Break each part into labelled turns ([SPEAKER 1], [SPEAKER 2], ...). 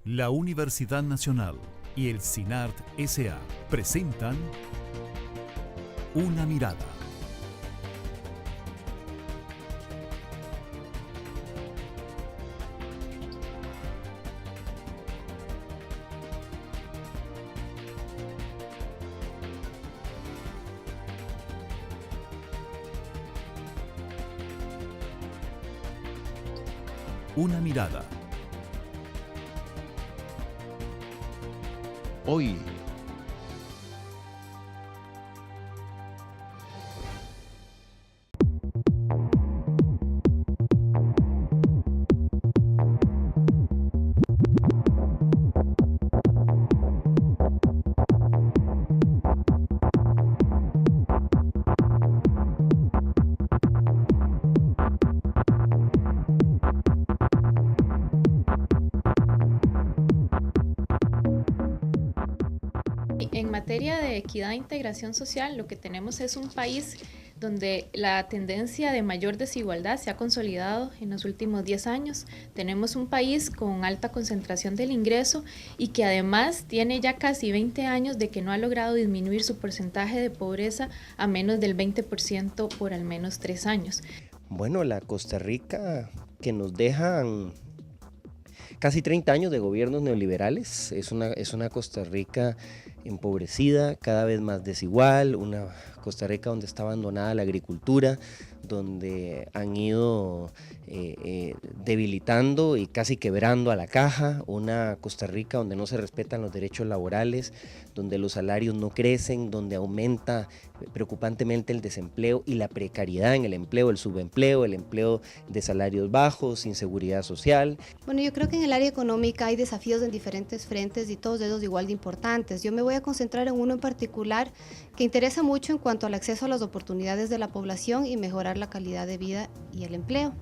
[SPEAKER 1] La Universidad Nacional y el CINART S.A. presentan Una Mirada. Una Mirada.
[SPEAKER 2] Hoy,
[SPEAKER 3] En materia de equidad e integración social, lo que tenemos es un país donde la tendencia de mayor desigualdad se ha consolidado en los últimos 10 años. Tenemos un país con alta concentración del ingreso y que además tiene ya casi 20 años de que no ha logrado disminuir su porcentaje de pobreza a menos del 20% por al menos 3 años.
[SPEAKER 2] bueno, la Costa Rica que nos dejan casi 30 años de gobiernos neoliberales, es una Costa Rica empobrecida, cada vez más desigual, una Costa Rica donde está abandonada la agricultura, donde han ido debilitando y casi quebrando a la caja, una Costa Rica donde no se respetan los derechos laborales, donde los salarios no crecen, donde aumenta preocupantemente el desempleo y la precariedad en el empleo, el subempleo, el empleo de salarios bajos, inseguridad social.
[SPEAKER 4] Bueno, yo creo que en el área económica hay desafíos en diferentes frentes y todos ellos igual de importantes. Yo me voy a concentrar en uno en particular que interesa mucho en cuanto al acceso a las oportunidades de la población y mejorar la calidad de vida y el empleo.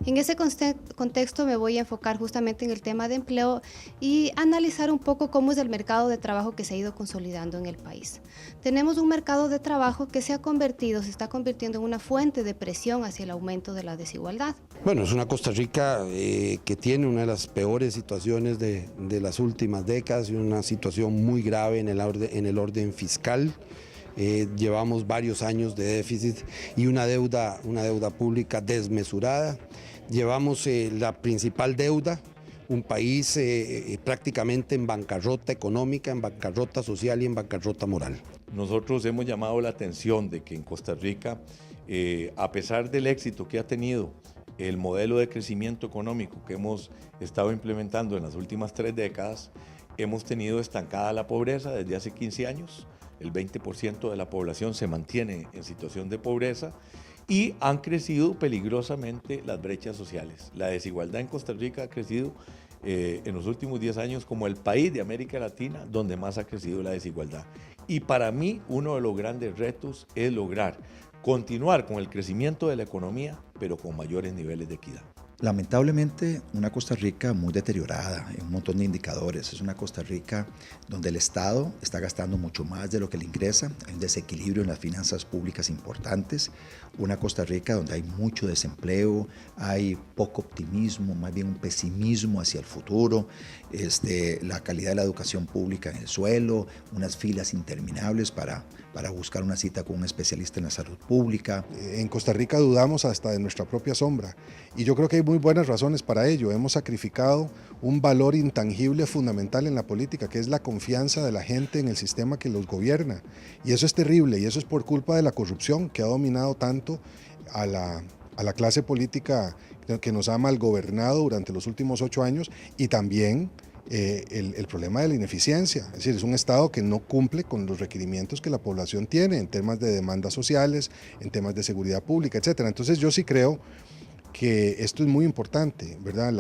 [SPEAKER 4] En ese contexto me voy a enfocar justamente en el tema de empleo y analizar un poco cómo es el mercado de trabajo que se ha ido consolidando en el país. Tenemos un mercado de trabajo que se está convirtiendo en una fuente de presión hacia el aumento de la desigualdad.
[SPEAKER 5] Bueno, es una Costa Rica que tiene una de las peores situaciones de las últimas décadas y una situación muy grave en el orden fiscal. Llevamos varios años de déficit y una deuda pública desmesurada. Llevamos la principal deuda, un país prácticamente en bancarrota económica, en bancarrota social y en bancarrota moral.
[SPEAKER 6] Nosotros hemos llamado la atención de que en Costa Rica, a pesar del éxito que ha tenido el modelo de crecimiento económico que hemos estado implementando en las últimas 3 décadas, hemos tenido estancada la pobreza desde hace 15 años. El 20% de la población se mantiene en situación de pobreza y han crecido peligrosamente las brechas sociales. La desigualdad en Costa Rica ha crecido en los últimos 10 años como el país de América Latina donde más ha crecido la desigualdad. Y para mí uno de los grandes retos es lograr continuar con el crecimiento de la economía, pero con mayores niveles de equidad.
[SPEAKER 7] Lamentablemente, una Costa Rica muy deteriorada en un montón de indicadores. Es una Costa Rica donde el Estado está gastando mucho más de lo que le ingresa. Hay un desequilibrio en las finanzas públicas importantes. Una Costa Rica donde hay mucho desempleo, hay poco optimismo, más bien un pesimismo hacia el futuro. La calidad de la educación pública en el suelo, unas filas interminables para buscar una cita con un especialista en la salud pública.
[SPEAKER 8] En Costa Rica dudamos hasta de nuestra propia sombra y yo creo que hay muy buenas razones para ello. Hemos sacrificado un valor intangible fundamental en la política, que es la confianza de la gente en el sistema que los gobierna. Y eso es terrible, y eso es por culpa de la corrupción que ha dominado tanto a la clase política que nos ha malgobernado durante los últimos 8 años, y también el problema de la ineficiencia. Es decir, es un Estado que no cumple con los requerimientos que la población tiene en temas de demandas sociales, en temas de seguridad pública, etc. Entonces yo sí creo que esto es muy importante, ¿verdad?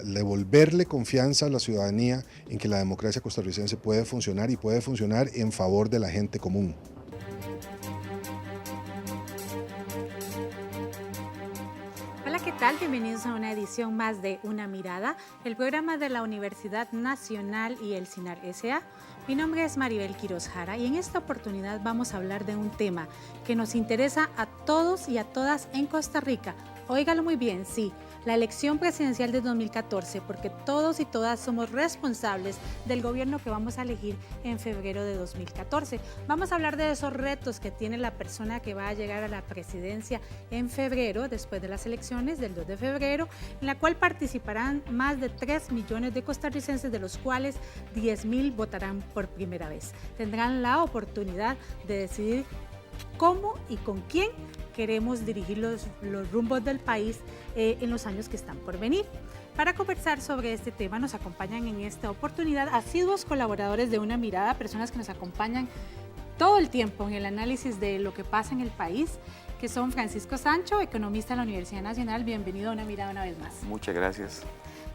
[SPEAKER 8] Devolverle confianza a la ciudadanía en que la democracia costarricense puede funcionar y puede funcionar en favor de la gente común.
[SPEAKER 9] Hola, ¿qué tal? Bienvenidos a una edición más de Una Mirada, el programa de la Universidad Nacional y el CINART S.A. Mi nombre es Maribel Quiroz Jara y en esta oportunidad vamos a hablar de un tema que nos interesa a todos y a todas en Costa Rica, Óigalo muy bien, sí, la elección presidencial de 2014, porque todos y todas somos responsables del gobierno que vamos a elegir en febrero de 2014. Vamos a hablar de esos retos que tiene la persona que va a llegar a la presidencia en febrero, después de las elecciones del 2 de febrero, en la cual participarán más de 3 millones de costarricenses, de los cuales 10,000 votarán por primera vez. Tendrán la oportunidad de decidir cómo y con quién queremos dirigir los rumbos del país en los años que están por venir. Para conversar sobre este tema nos acompañan en esta oportunidad asiduos colaboradores de Una Mirada, personas que nos acompañan todo el tiempo en el análisis de lo que pasa en el país, que son Francisco Sancho, economista de la Universidad Nacional. Bienvenido a Una Mirada una vez más.
[SPEAKER 10] Muchas gracias.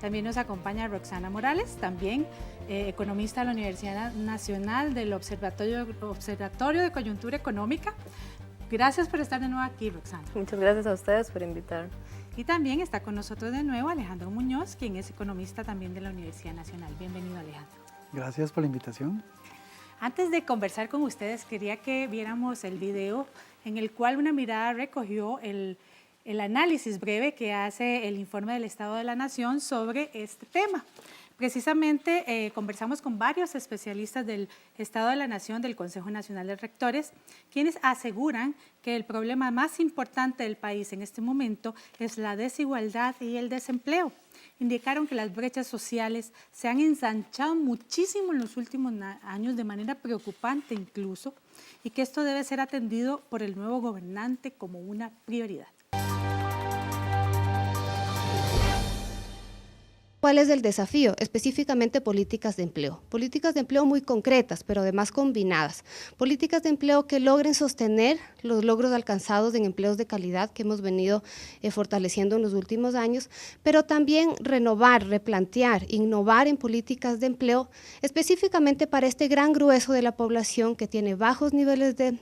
[SPEAKER 9] También nos acompaña Roxana Morales, también economista de la Universidad Nacional del Observatorio de Coyuntura Económica. Gracias por estar de nuevo aquí, Roxana.
[SPEAKER 11] Muchas gracias a ustedes por invitarme.
[SPEAKER 9] Y también está con nosotros de nuevo Alejandro Muñoz, quien es economista también de la Universidad Nacional. Bienvenido, Alejandro.
[SPEAKER 12] Gracias por la invitación.
[SPEAKER 9] Antes de conversar con ustedes, quería que viéramos el video en el cual Una Mirada recogió el análisis breve que hace el informe del Estado de la Nación sobre este tema. Precisamente conversamos con varios especialistas del Estado de la Nación, del Consejo Nacional de Rectores, quienes aseguran que el problema más importante del país en este momento es la desigualdad y el desempleo. Indicaron que las brechas sociales se han ensanchado muchísimo en los últimos años, de manera preocupante incluso, y que esto debe ser atendido por el nuevo gobernante como una prioridad.
[SPEAKER 4] ¿Cuál es el desafío? Específicamente políticas de empleo. Políticas de empleo muy concretas, pero además combinadas. Políticas de empleo que logren sostener los logros alcanzados en empleos de calidad que hemos venido fortaleciendo en los últimos años, pero también renovar, replantear, innovar en políticas de empleo, específicamente para este gran grueso de la población que tiene bajos niveles de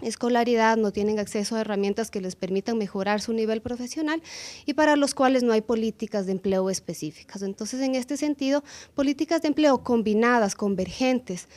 [SPEAKER 4] escolaridad, no tienen acceso a herramientas que les permitan mejorar su nivel profesional y para los cuales no hay políticas de empleo específicas. Entonces, en este sentido, políticas de empleo combinadas, convergentes,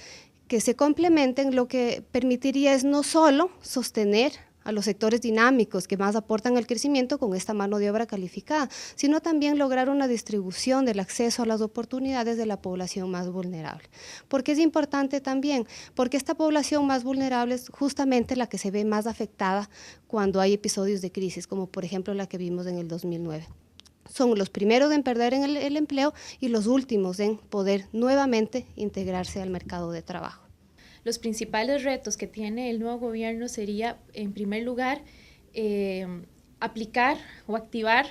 [SPEAKER 4] que se complementen, lo que permitiría es no solo sostener a los sectores dinámicos que más aportan al crecimiento con esta mano de obra calificada, sino también lograr una distribución del acceso a las oportunidades de la población más vulnerable. ¿Por qué es importante también? Porque esta población más vulnerable es justamente la que se ve más afectada cuando hay episodios de crisis, como por ejemplo la que vimos en el 2009. Son los primeros en perder en el empleo y los últimos en poder nuevamente integrarse al mercado de trabajo.
[SPEAKER 3] Los principales retos que tiene el nuevo gobierno sería, en primer lugar, aplicar o activar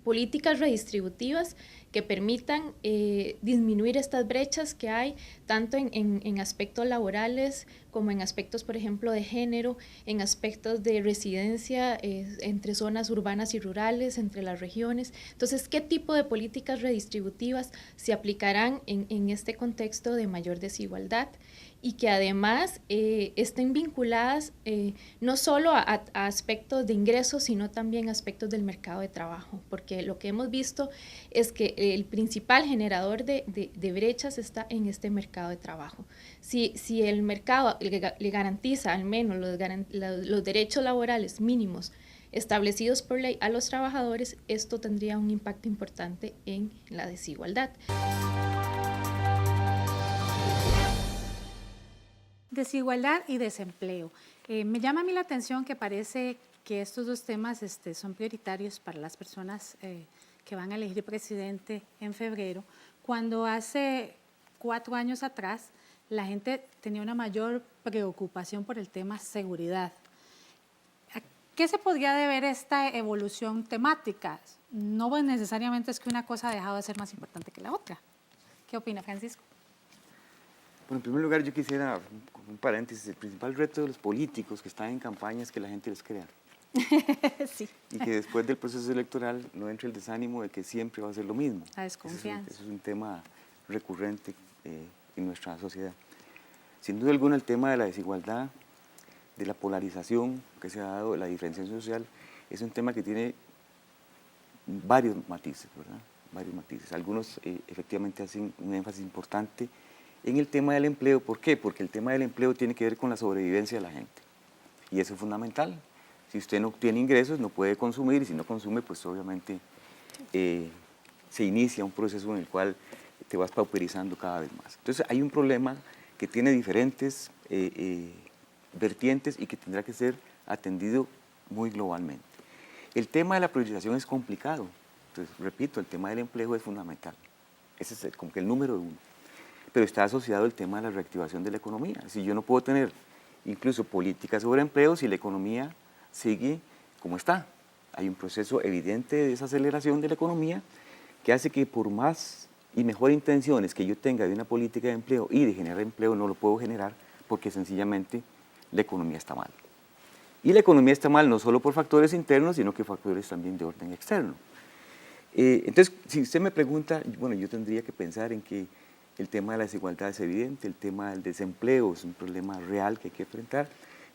[SPEAKER 3] políticas redistributivas que permitan disminuir estas brechas que hay tanto en aspectos laborales como en aspectos, por ejemplo, de género, en aspectos de residencia entre zonas urbanas y rurales, entre las regiones. Entonces, ¿qué tipo de políticas redistributivas se aplicarán en este contexto de mayor desigualdad? Y que además estén vinculadas no solo a aspectos de ingresos, sino también aspectos del mercado de trabajo, porque lo que hemos visto es que el principal generador de brechas está en este mercado de trabajo. Si el mercado le garantiza al menos los derechos laborales mínimos establecidos por ley a los trabajadores, esto tendría un impacto importante en la desigualdad.
[SPEAKER 9] Desigualdad y desempleo. Me llama a mí la atención que parece que estos dos temas son prioritarios para las personas que van a elegir presidente en febrero, cuando hace 4 años atrás la gente tenía una mayor preocupación por el tema seguridad. ¿A qué se podría deber esta evolución temática? No necesariamente es que una cosa ha dejado de ser más importante que la otra. ¿Qué opina, Francisco?
[SPEAKER 10] Bueno, en primer lugar yo quisiera, un paréntesis, el principal reto de los políticos que están en campaña es que la gente les crea.
[SPEAKER 9] Sí.
[SPEAKER 10] Y que después del proceso electoral no entre el desánimo de que siempre va a ser lo mismo.
[SPEAKER 9] La desconfianza.
[SPEAKER 10] Eso es un tema recurrente en nuestra sociedad. Sin duda alguna el tema de la desigualdad, de la polarización que se ha dado, de la diferenciación social, es un tema que tiene varios matices, ¿verdad? Varios matices. Algunos efectivamente hacen un énfasis importante en el tema del empleo. ¿Por qué? Porque el tema del empleo tiene que ver con la sobrevivencia de la gente. Y eso es fundamental. Si usted no tiene ingresos, no puede consumir, y si no consume, pues obviamente se inicia un proceso en el cual te vas pauperizando cada vez más. Entonces hay un problema que tiene diferentes vertientes y que tendrá que ser atendido muy globalmente. El tema de la priorización es complicado. Entonces, repito, el tema del empleo es fundamental. Ese es como que el número 1. Pero está asociado el tema de la reactivación de la economía. Si yo no puedo tener incluso políticas sobre empleo si la economía sigue como está. Hay un proceso evidente de desaceleración de la economía que hace que por más y mejor intenciones que yo tenga de una política de empleo y de generar empleo, no lo puedo generar porque sencillamente la economía está mal. Y la economía está mal no solo por factores internos, sino que factores también de orden externo. Entonces, si usted me pregunta, bueno, yo tendría que pensar en que el tema de la desigualdad es evidente, el tema del desempleo es un problema real que hay que enfrentar,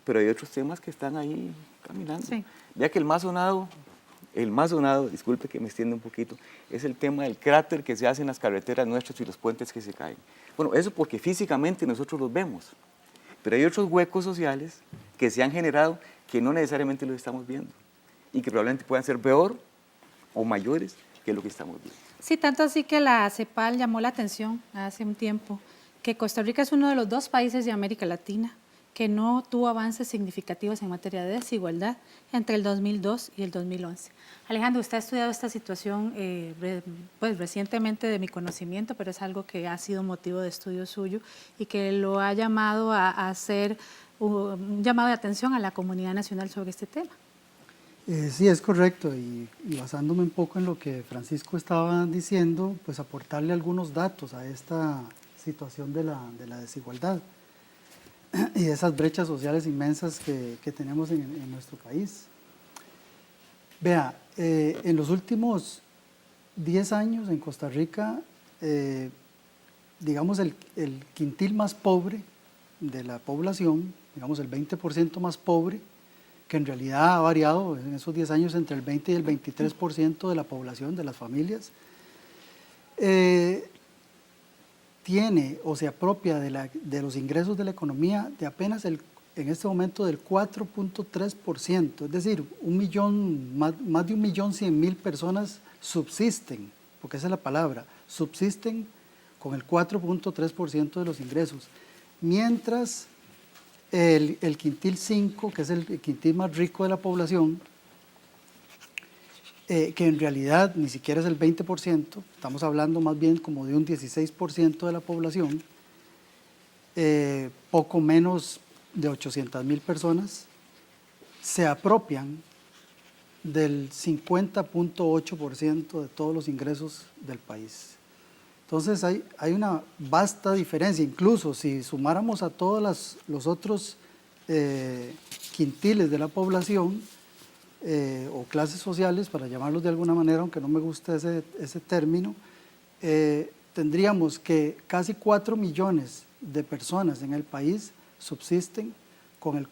[SPEAKER 10] pero hay otros temas que están ahí caminando. Sí. Vea que el más sonado, disculpe que me extienda un poquito, es el tema del cráter que se hace en las carreteras nuestras y los puentes que se caen. Bueno, eso porque físicamente nosotros los vemos, pero hay otros huecos sociales que se han generado que no necesariamente los estamos viendo y que probablemente puedan ser peor o mayores que lo que estamos viendo.
[SPEAKER 9] Sí, tanto así que la CEPAL llamó la atención hace un tiempo que Costa Rica es uno de los 2 países de América Latina que no tuvo avances significativos en materia de desigualdad entre el 2002 y el 2011. Alejandro, usted ha estudiado esta situación pues recientemente de mi conocimiento, pero es algo que ha sido motivo de estudio suyo y que lo ha llamado a hacer un llamado de atención a la comunidad nacional sobre este tema.
[SPEAKER 12] Sí, es correcto, y basándome un poco en lo que Francisco estaba diciendo, pues aportarle algunos datos a esta situación de la desigualdad y esas brechas sociales inmensas que tenemos en nuestro país. Vea, en los últimos 10 años en Costa Rica, digamos el quintil más pobre de la población, digamos el 20% más pobre, que en realidad ha variado en esos 10 años entre el 20 y el 23% de la población, de las familias, tiene o se apropia de los ingresos de la economía de apenas en este momento del 4.3%, es decir, más de 1.100.000 personas subsisten, porque esa es la palabra, subsisten con el 4.3% de los ingresos, mientras el quintil 5, que es el quintil más rico de la población, que en realidad ni siquiera es el 20%, estamos hablando más bien como de un 16% de la población, poco menos de 800.000 personas, se apropian del 50.8% de todos los ingresos del país. Entonces hay una vasta diferencia, incluso si sumáramos a todos los otros quintiles de la población o clases sociales, para llamarlos de alguna manera, aunque no me gusta ese término, tendríamos que casi 4 millones de personas en el país subsisten con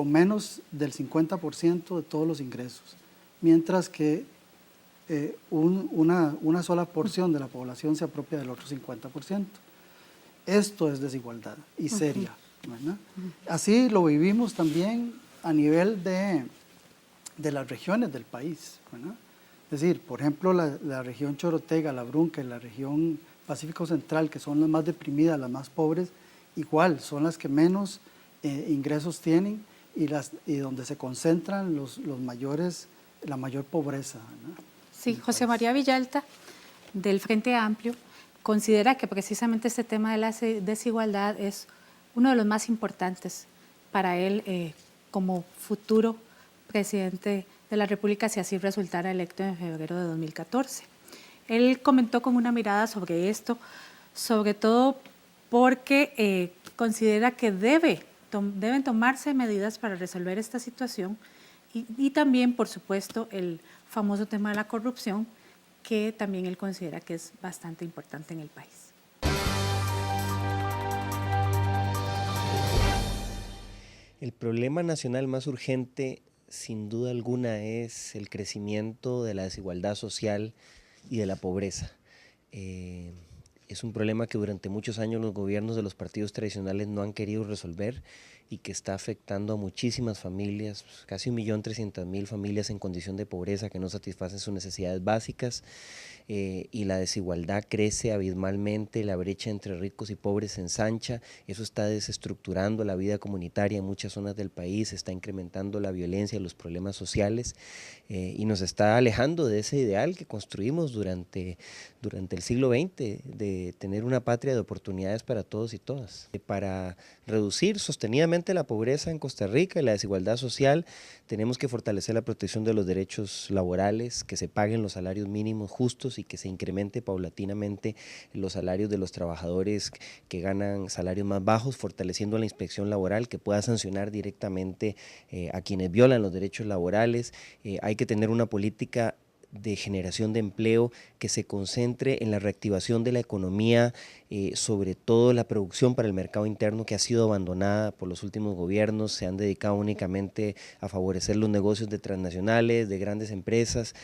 [SPEAKER 12] menos del 50% de todos los ingresos, mientras que una sola porción de la población se apropia del otro 50%. Esto es desigualdad y seria, ¿verdad? Así lo vivimos también a nivel de las regiones del país, ¿verdad? Es decir, por ejemplo, la región Chorotega, la Brunca y la región Pacífico Central, que son las más deprimidas, las más pobres, igual son las que menos ingresos tienen y donde se concentran la mayor pobreza, ¿verdad?
[SPEAKER 9] Sí, José María Villalta, del Frente Amplio, considera que precisamente este tema de la desigualdad es uno de los más importantes para él como futuro presidente de la República, si así resultara electo en febrero de 2014. Él comentó con una mirada sobre esto, sobre todo porque considera que deben tomarse medidas para resolver esta situación y también, por supuesto, el famoso tema de la corrupción, que también él considera que es bastante importante en el país.
[SPEAKER 2] El problema nacional más urgente, sin duda alguna, es el crecimiento de la desigualdad social y de la pobreza. Es es un problema que durante muchos años los gobiernos de los partidos tradicionales no han querido resolver y que está afectando a muchísimas familias, casi 1.300.000 familias en condición de pobreza que no satisfacen sus necesidades básicas, y la desigualdad crece abismalmente, la brecha entre ricos y pobres se ensancha, eso está desestructurando la vida comunitaria en muchas zonas del país, está incrementando la violencia, los problemas sociales, y nos está alejando de ese ideal que construimos durante el siglo XX, de tener una patria de oportunidades para todos y todas. Para reducir sostenidamente la pobreza en Costa Rica y la desigualdad social, tenemos que fortalecer la protección de los derechos laborales, que se paguen los salarios mínimos justos y que se incremente paulatinamente los salarios de los trabajadores que ganan salarios más bajos, fortaleciendo la inspección laboral que pueda sancionar directamente a quienes violan los derechos laborales. Hay que tener una política de generación de empleo que se concentre en la reactivación de la economía, sobre todo la producción para el mercado interno, que ha sido abandonada por los últimos gobiernos. Se han dedicado únicamente a favorecer los negocios de transnacionales, de grandes empresas,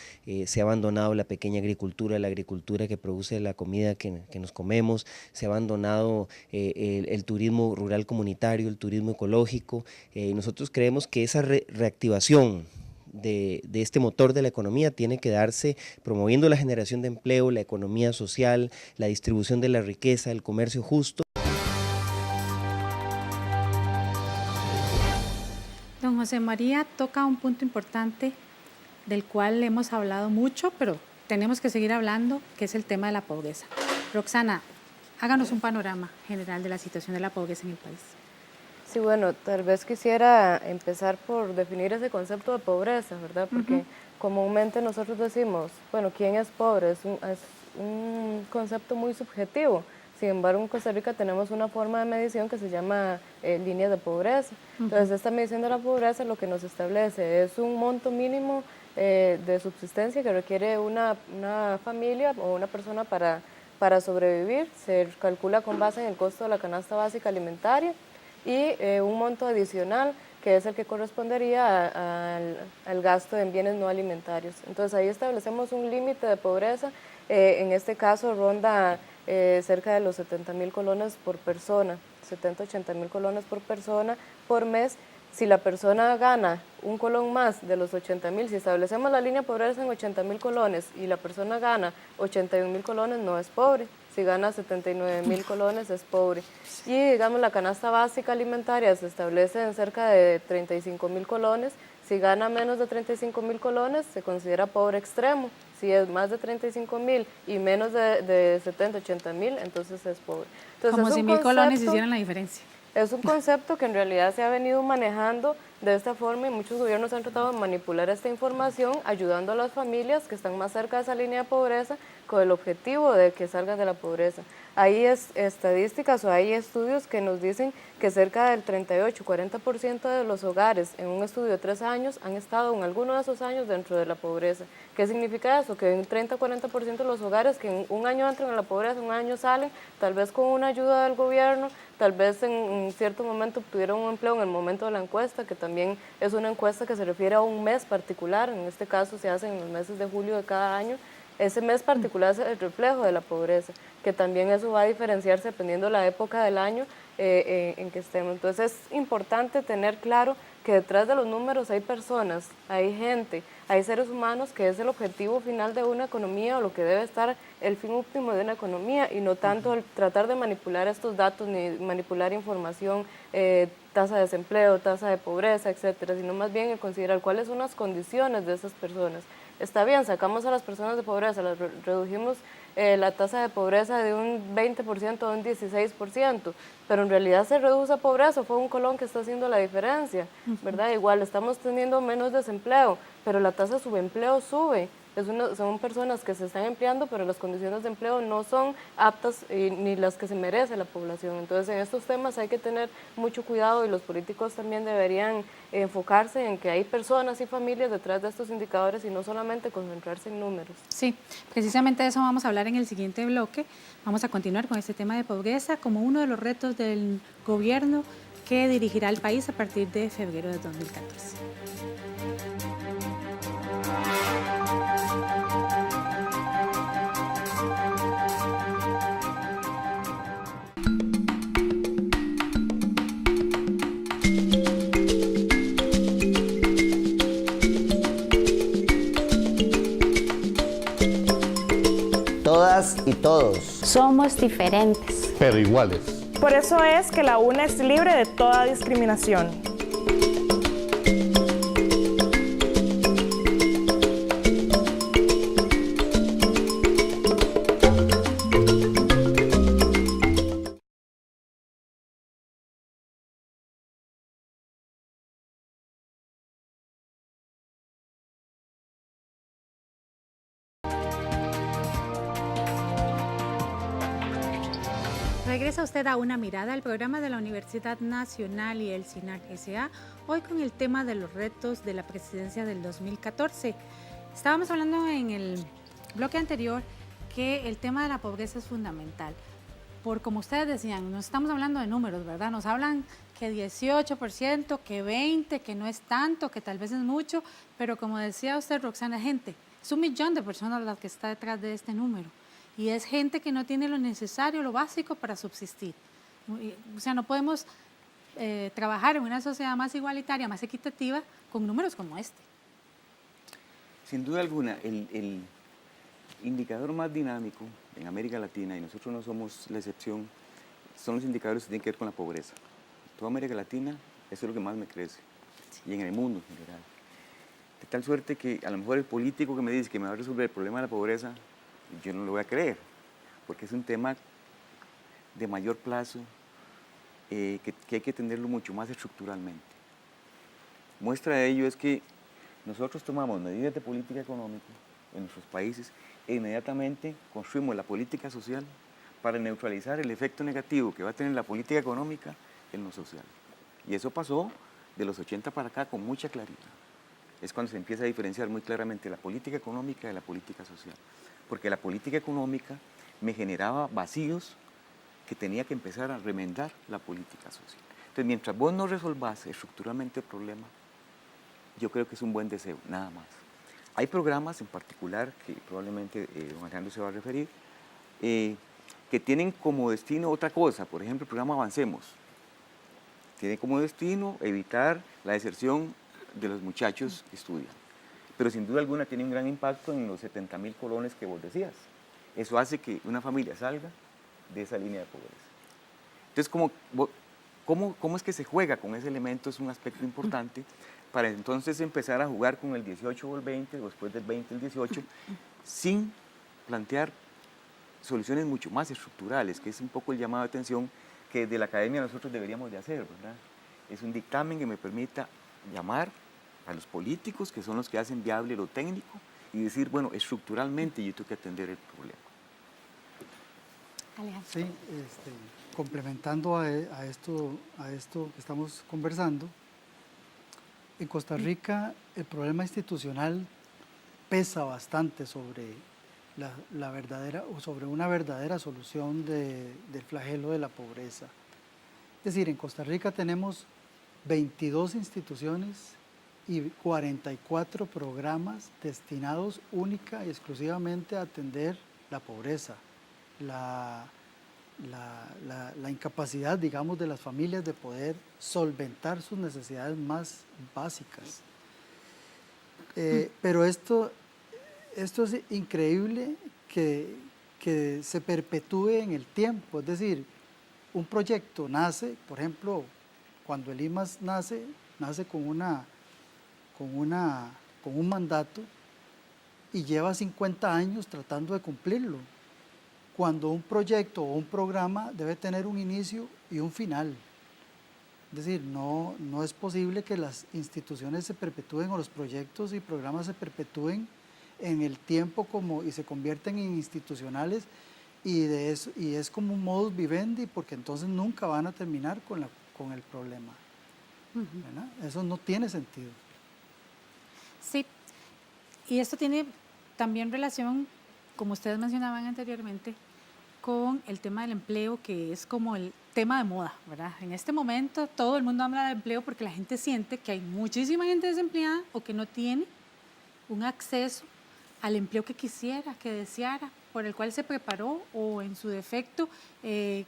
[SPEAKER 2] se ha abandonado la pequeña agricultura, la agricultura que produce la comida que nos comemos, se ha abandonado el turismo rural comunitario, el turismo ecológico. Nosotros creemos que esa reactivación de este motor de la economía tiene que darse promoviendo la generación de empleo, la economía social, la distribución de la riqueza, el comercio justo.
[SPEAKER 9] Don José María toca un punto importante del cual hemos hablado mucho, pero tenemos que seguir hablando, que es el tema de la pobreza. Roxana, háganos un panorama general de la situación de la pobreza en el país.
[SPEAKER 11] Sí, bueno, tal vez quisiera empezar por definir ese concepto de pobreza, ¿verdad? Porque comúnmente nosotros decimos, bueno, ¿quién es pobre? Es un concepto muy subjetivo. Sin embargo, en Costa Rica tenemos una forma de medición que se llama línea de pobreza. Entonces, esta medición de la pobreza lo que nos establece es un monto mínimo de subsistencia que requiere una familia o una persona para sobrevivir. Se calcula con base en el costo de la canasta básica alimentaria y un monto adicional que es el que correspondería al gasto en bienes no alimentarios. Entonces ahí establecemos un límite de pobreza, en este caso ronda cerca de los 70.000 colones por persona, 80.000 colones por persona por mes. Si la persona gana un colón más de los 80.000, si establecemos la línea de pobreza en 80.000 colones y la persona gana 81.000 colones, no es pobre. Si gana 79.000 colones es pobre. Y digamos la canasta básica alimentaria se establece en cerca de 35.000 colones. Si gana menos de 35.000 colones se considera pobre extremo. Si es más de 35.000 y menos de 80.000, entonces es pobre. Entonces,
[SPEAKER 9] como si 1.000 colones hicieran la diferencia.
[SPEAKER 11] Es un concepto que en realidad se ha venido manejando de esta forma y muchos gobiernos han tratado de manipular esta información ayudando a las familias que están más cerca de esa línea de pobreza con el objetivo de que salgan de la pobreza. Hay estadísticas o hay estudios que nos dicen que cerca del 38-40% de los hogares en un estudio de 3 años han estado en alguno de esos años dentro de la pobreza. ¿Qué significa eso? Que un 30-40% de los hogares que en un año entran en la pobreza, un año salen, tal vez con una ayuda del gobierno, tal vez en cierto momento obtuvieron un empleo en el momento de la encuesta, que también es una encuesta que se refiere a un mes particular, en este caso se hace en los meses de julio de cada año. Ese mes particular es el reflejo de la pobreza, que también eso va a diferenciarse dependiendo de la época del año en que estemos. Entonces es importante tener claro que detrás de los números hay personas, hay gente, hay seres humanos, que es el objetivo final de una economía o lo que debe estar el fin último de una economía, y no tanto el tratar de manipular estos datos ni manipular información, tasa de desempleo, tasa de pobreza, etcétera, sino más bien el considerar cuáles son las condiciones de esas personas. Está bien, sacamos a las personas de pobreza, las redujimos la tasa de pobreza de un 20% a un 16%, pero en realidad se reduce a pobreza, fue un colón que está haciendo la diferencia, ¿verdad? Igual estamos teniendo menos desempleo, pero la tasa de subempleo sube. Son personas que se están empleando, pero las condiciones de empleo no son aptas ni las que se merece la población. Entonces, en estos temas hay que tener mucho cuidado y los políticos también deberían enfocarse en que hay personas y familias detrás de estos indicadores y no solamente concentrarse en números.
[SPEAKER 9] Sí, precisamente de eso vamos a hablar en el siguiente bloque. Vamos a continuar con este tema de pobreza como uno de los retos del gobierno que dirigirá el país a partir de febrero de 2014.
[SPEAKER 13] Todas y todos
[SPEAKER 14] somos diferentes,
[SPEAKER 15] pero iguales.
[SPEAKER 16] Por eso es que la UNA es libre de toda discriminación.
[SPEAKER 9] Regresa usted a Una Mirada, el programa de la Universidad Nacional y el CINART S.A., hoy con el tema de los retos de la presidencia del 2014. Estábamos hablando en el bloque anterior que el tema de la pobreza es fundamental. Por como ustedes decían, no estamos hablando de números, ¿verdad? Nos hablan que 18%, que 20%, que no es tanto, que tal vez es mucho, pero como decía usted, Roxana, gente, es 1 millón de personas las que está detrás de este número. Y es gente que no tiene lo necesario, lo básico para subsistir. O sea, no podemos trabajar en una sociedad más igualitaria, más equitativa, con números como este.
[SPEAKER 10] Sin duda alguna, el indicador más dinámico en América Latina, y nosotros no somos la excepción, son los indicadores que tienen que ver con la pobreza. En toda América Latina, eso es lo que más me crece, y en el mundo en general. De tal suerte que a lo mejor el político que me dice que me va a resolver el problema de la pobreza, yo no lo voy a creer, porque es un tema de mayor plazo que hay que atenderlo mucho más estructuralmente. Muestra de ello es que nosotros tomamos medidas de política económica en nuestros países e inmediatamente construimos la política social para neutralizar el efecto negativo que va a tener la política económica en lo social. Y eso pasó de los 80 para acá con mucha claridad. Es cuando se empieza a diferenciar muy claramente la política económica de la política social. Porque la política económica me generaba vacíos que tenía que empezar a remendar la política social. Entonces, mientras vos no resolvás estructuralmente el problema, yo creo que es un buen deseo, nada más. Hay programas en particular, que probablemente don Alejandro se va a referir, que tienen como destino otra cosa. Por ejemplo, el programa Avancemos. Tiene como destino evitar la deserción de los muchachos que estudian. Pero sin duda alguna tiene un gran impacto en los 70.000 colones que vos decías. Eso hace que una familia salga de esa línea de pobreza. Entonces, ¿cómo es que se juega con ese elemento? Es un aspecto importante para entonces empezar a jugar con el 18 o el 20, o después del 20 el 18, sin plantear soluciones mucho más estructurales, que es un poco el llamado de atención que desde la academia nosotros deberíamos de hacer, ¿verdad? Es un dictamen que me permita llamar a los políticos, que son los que hacen viable lo técnico, y decir, bueno, estructuralmente yo tengo que atender el problema.
[SPEAKER 9] Alejandro.
[SPEAKER 12] Sí, complementando a esto que estamos conversando, en Costa Rica el problema institucional pesa bastante sobre sobre una verdadera solución del flagelo de la pobreza. Es decir, en Costa Rica tenemos 22 instituciones y 44 programas destinados única y exclusivamente a atender la pobreza, la incapacidad, digamos, de las familias de poder solventar sus necesidades más básicas. Pero esto es increíble que se perpetúe en el tiempo, es decir, un proyecto nace, por ejemplo, cuando el IMAS nace con un mandato y lleva 50 años tratando de cumplirlo, cuando un proyecto o un programa debe tener un inicio y un final. Es decir, no es posible que las instituciones se perpetúen o los proyectos y programas se perpetúen en el tiempo y se convierten en institucionales y es como un modus vivendi, porque entonces nunca van a terminar con el problema. ¿Verdad? Eso no tiene sentido.
[SPEAKER 9] Sí, y esto tiene también relación, como ustedes mencionaban anteriormente, con el tema del empleo, que es como el tema de moda, ¿verdad? En este momento todo el mundo habla de empleo porque la gente siente que hay muchísima gente desempleada o que no tiene un acceso al empleo que quisiera, que deseara, por el cual se preparó, o en su defecto, que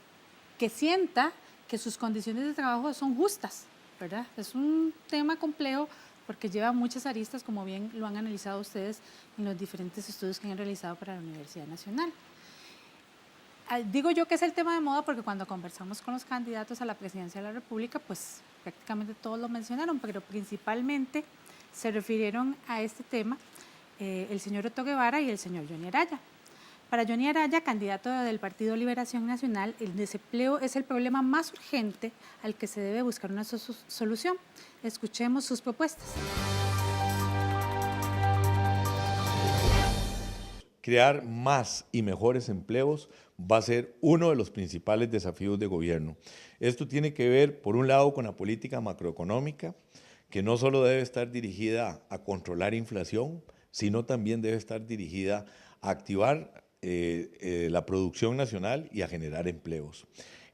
[SPEAKER 9] sienta que sus condiciones de trabajo son justas, ¿verdad? Es un tema complejo porque lleva muchas aristas, como bien lo han analizado ustedes en los diferentes estudios que han realizado para la Universidad Nacional. Digo yo que es el tema de moda porque cuando conversamos con los candidatos a la presidencia de la República, pues prácticamente todos lo mencionaron, pero principalmente se refirieron a este tema el señor Otto Guevara y el señor Johnny Araya. Para Johnny Araya, candidato del Partido Liberación Nacional, el desempleo es el problema más urgente al que se debe buscar una solución. Escuchemos sus propuestas.
[SPEAKER 6] Crear más y mejores empleos va a ser uno de los principales desafíos de gobierno. Esto tiene que ver, por un lado, con la política macroeconómica, que no solo debe estar dirigida a controlar inflación, sino también debe estar dirigida a activar la producción nacional y a generar empleos.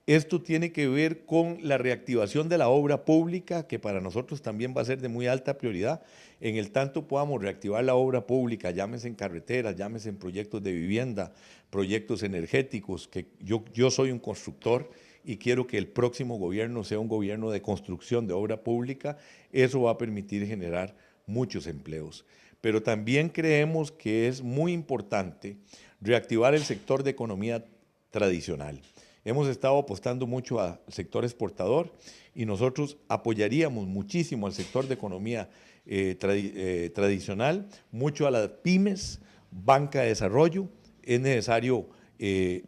[SPEAKER 6] Esto tiene que ver con la reactivación de la obra pública, que para nosotros también va a ser de muy alta prioridad. En el tanto podamos reactivar la obra pública, llámese en carreteras, llámese en proyectos de vivienda, proyectos energéticos, que yo soy un constructor y quiero que el próximo gobierno sea un gobierno de construcción de obra pública. Eso va a permitir generar muchos empleos. Pero también creemos que es muy importante reactivar el sector de economía tradicional. Hemos estado apostando mucho al sector exportador y nosotros apoyaríamos muchísimo al sector de economía tradicional, mucho a las pymes, banca de desarrollo. Es necesario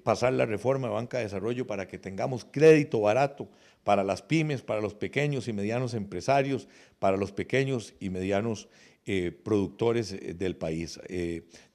[SPEAKER 6] pasar la reforma de banca de desarrollo para que tengamos crédito barato para las pymes, para los pequeños y medianos empresarios, para los pequeños y medianos productores del país.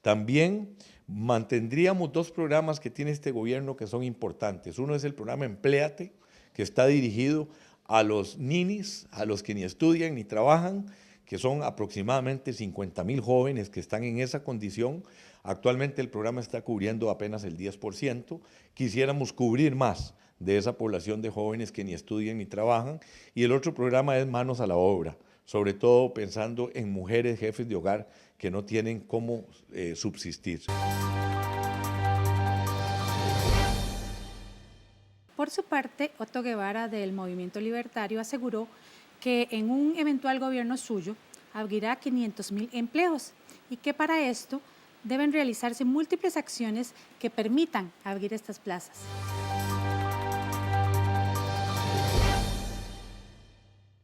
[SPEAKER 6] También mantendríamos dos programas que tiene este gobierno que son importantes. Uno es el programa Empléate, que está dirigido a los ninis, a los que ni estudian ni trabajan, que son aproximadamente 50,000 jóvenes que están en esa condición. Actualmente el programa está cubriendo apenas el 10%. Quisiéramos cubrir más de esa población de jóvenes que ni estudian ni trabajan. Y el otro programa es Manos a la Obra, sobre todo pensando en mujeres jefes de hogar que no tienen cómo subsistir.
[SPEAKER 9] Por su parte, Otto Guevara del Movimiento Libertario aseguró que en un eventual gobierno suyo abrirá 500,000 empleos y que para esto deben realizarse múltiples acciones que permitan abrir estas plazas.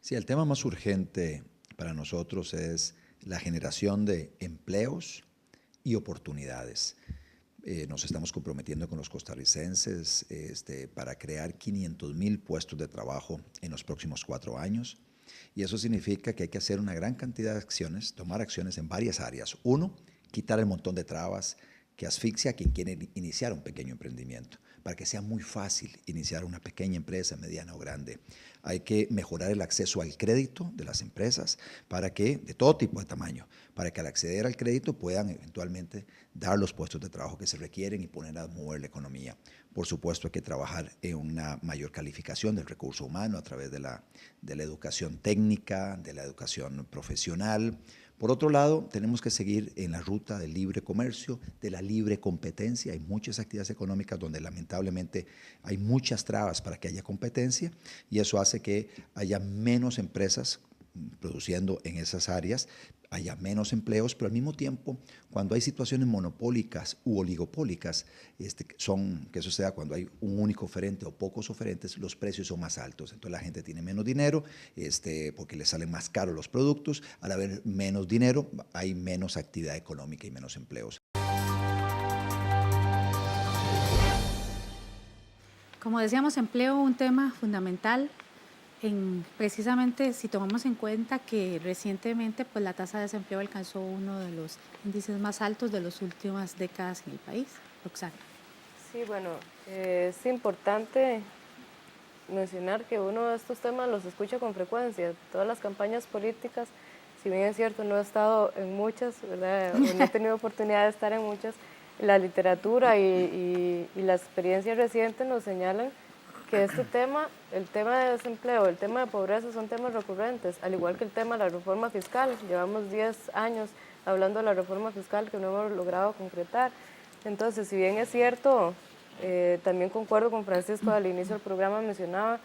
[SPEAKER 7] Sí, el tema más urgente para nosotros es la generación de empleos y oportunidades. Nos estamos comprometiendo con los costarricenses para crear 500,000 puestos de trabajo en los próximos 4 años. Y eso significa que hay que hacer una gran cantidad de acciones, tomar acciones en varias áreas. Uno, quitar el montón de trabas que asfixia a quien quiere iniciar un pequeño emprendimiento, para que sea muy fácil iniciar una pequeña empresa, mediana o grande. Hay que mejorar el acceso al crédito de las empresas para que, de todo tipo de tamaño, para que al acceder al crédito puedan eventualmente dar los puestos de trabajo que se requieren y poner a mover la economía. Por supuesto, hay que trabajar en una mayor calificación del recurso humano a través de la educación técnica, de la educación profesional. Por otro lado, tenemos que seguir en la ruta del libre comercio, de la libre competencia. Hay muchas actividades económicas donde lamentablemente hay muchas trabas para que haya competencia y eso hace que haya menos empresas produciendo en esas áreas, haya menos empleos, pero al mismo tiempo, cuando hay situaciones monopólicas u oligopólicas, que eso sea cuando hay un único oferente o pocos oferentes, los precios son más altos. Entonces la gente tiene menos dinero porque le salen más caros los productos. Al haber menos dinero, hay menos actividad económica y menos empleos.
[SPEAKER 9] Como decíamos, empleo, un tema fundamental. Precisamente si tomamos en cuenta que recientemente pues, la tasa de desempleo alcanzó uno de los índices más altos de las últimas décadas en el país. Roxana.
[SPEAKER 11] Sí, bueno, es importante mencionar que uno de estos temas los escucha con frecuencia. Todas las campañas políticas, si bien es cierto, no he estado en muchas, ¿verdad? No he tenido oportunidad de estar en muchas, la literatura y la experiencia reciente nos señalan que este tema, el tema de desempleo, el tema de pobreza son temas recurrentes, al igual que el tema de la reforma fiscal. Llevamos 10 años hablando de la reforma fiscal que no hemos logrado concretar. Entonces, si bien es cierto, también concuerdo con Francisco, al inicio del programa mencionaba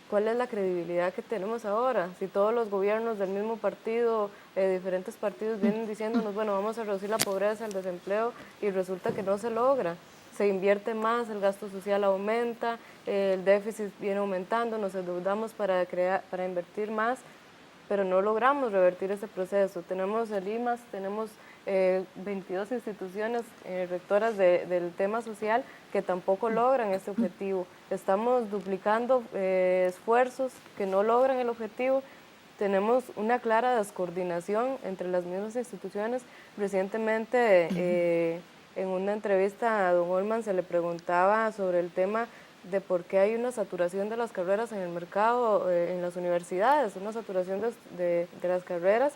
[SPEAKER 11] cuál es la credibilidad que tenemos ahora. Si todos los gobiernos del mismo partido, diferentes partidos vienen diciéndonos, bueno, vamos a reducir la pobreza, el desempleo, y resulta que no se logra. se invierte más, el gasto social aumenta, el déficit viene aumentando, nos endeudamos para invertir más, pero no logramos revertir ese proceso. Tenemos el IMAS, tenemos 22 instituciones rectoras del tema social que tampoco logran este objetivo. Estamos duplicando esfuerzos que no logran el objetivo. Tenemos una clara descoordinación entre las mismas instituciones. Recientemente, en una entrevista a don Olman se le preguntaba sobre el tema de por qué hay una saturación de las carreras en el mercado, en las universidades, una saturación de las carreras,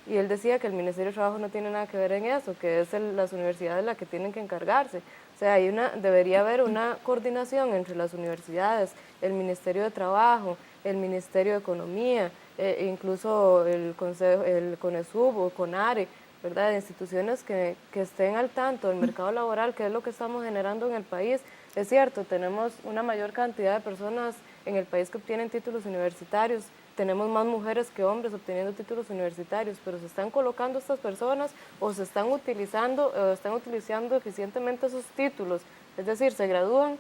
[SPEAKER 11] y él decía que el Ministerio de Trabajo no tiene nada que ver en eso, que es las universidades las que tienen que encargarse. O sea, debería haber una coordinación entre las universidades, el Ministerio de Trabajo, el Ministerio de Economía, incluso el CONESUB o CONARE, ¿verdad? Instituciones que estén al tanto del mercado laboral, que es lo que estamos generando en el país. Es cierto, tenemos una mayor cantidad de personas en el país que obtienen títulos universitarios, tenemos más mujeres que hombres obteniendo títulos universitarios, pero se están colocando estas personas o están utilizando eficientemente esos títulos, es decir, se gradúan,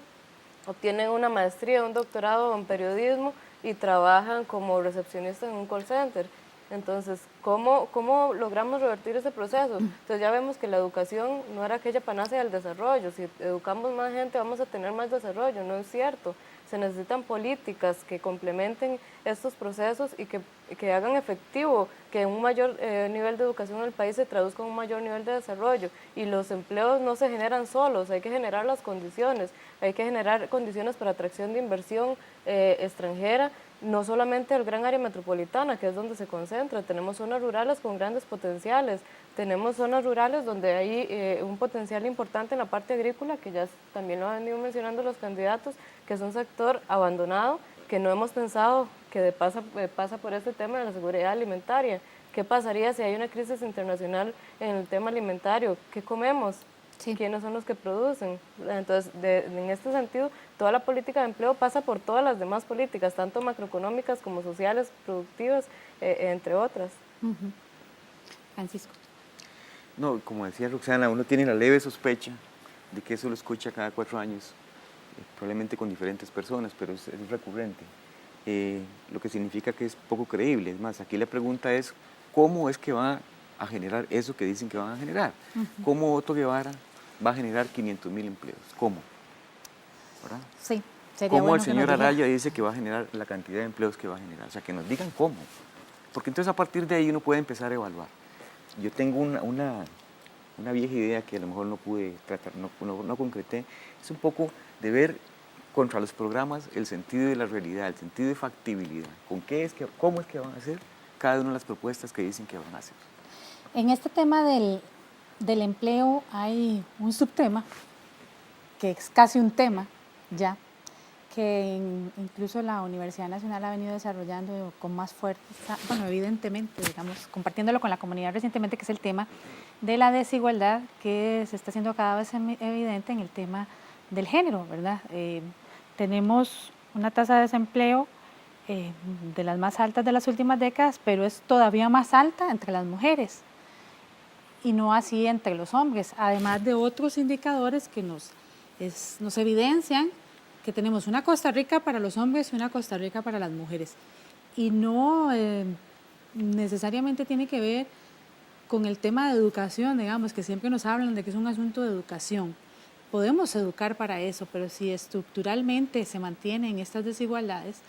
[SPEAKER 11] obtienen una maestría, un doctorado en periodismo y trabajan como recepcionistas en un call center. Entonces, ¿cómo logramos revertir ese proceso? Entonces ya vemos que la educación no era aquella panacea del desarrollo. Si educamos más gente vamos a tener más desarrollo, no es cierto. Se necesitan políticas que complementen estos procesos y que hagan efectivo que un mayor nivel de educación en el país se traduzca en un mayor nivel de desarrollo. Y los empleos no se generan solos, hay que generar las condiciones, hay que generar condiciones para atracción de inversión extranjera, no solamente el gran área metropolitana, que es donde se concentra, tenemos zonas rurales con grandes potenciales, tenemos zonas rurales donde hay un potencial importante en la parte agrícola, que ya también lo han venido mencionando los candidatos, que es un sector abandonado, que no hemos pensado que pasa por este tema de la seguridad alimentaria. ¿Qué pasaría si hay una crisis internacional en el tema alimentario? ¿Qué comemos? Sí. ¿Quiénes son los que producen? Entonces, en este sentido, toda la política de empleo pasa por todas las demás políticas, tanto macroeconómicas como sociales, productivas, entre otras.
[SPEAKER 9] Francisco.
[SPEAKER 10] No, como decía Roxana, uno tiene la leve sospecha de que eso lo escucha cada 4 años, probablemente con diferentes personas, pero es recurrente, lo que significa que es poco creíble. Es más, aquí la pregunta es, ¿cómo es que va a generar eso que dicen que van a generar? ¿Cómo Otto Guevara va a generar 500,000 empleos? ¿Cómo? ¿Verdad?
[SPEAKER 9] Sí, sería
[SPEAKER 10] ¿Cómo
[SPEAKER 9] bueno
[SPEAKER 10] el señor
[SPEAKER 9] que nos
[SPEAKER 10] Araya dice que va a generar la cantidad de empleos que va a generar? O sea, que nos digan cómo. Porque entonces a partir de ahí uno puede empezar a evaluar. Yo tengo una vieja idea que a lo mejor no pude tratar, no concreté, es un poco de ver contra los programas el sentido de la realidad, el sentido de factibilidad. ¿Cómo es que van a hacer cada una de las propuestas que dicen que van a hacer?
[SPEAKER 9] En este tema del empleo hay un subtema, que es casi un tema ya, que incluso la Universidad Nacional ha venido desarrollando con más fuerza, bueno, evidentemente, digamos, compartiéndolo con la comunidad recientemente, que es el tema de la desigualdad que se está haciendo cada vez evidente en el tema del género, ¿verdad? Tenemos una tasa de desempleo de las más altas de las últimas décadas, pero es todavía más alta entre las mujeres y no así entre los hombres, además de otros indicadores que nos evidencian que tenemos una Costa Rica para los hombres y una Costa Rica para las mujeres. Y no necesariamente tiene que ver con el tema de educación, digamos, que siempre nos hablan de que es un asunto de educación. Podemos educar para eso, pero si estructuralmente se mantienen estas desigualdades,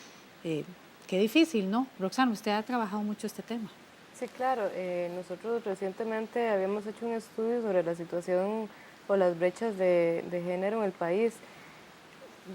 [SPEAKER 9] qué difícil, ¿no? Roxana, usted ha trabajado mucho este tema.
[SPEAKER 11] Sí, claro. Nosotros recientemente habíamos hecho un estudio sobre la situación o las brechas de género en el país.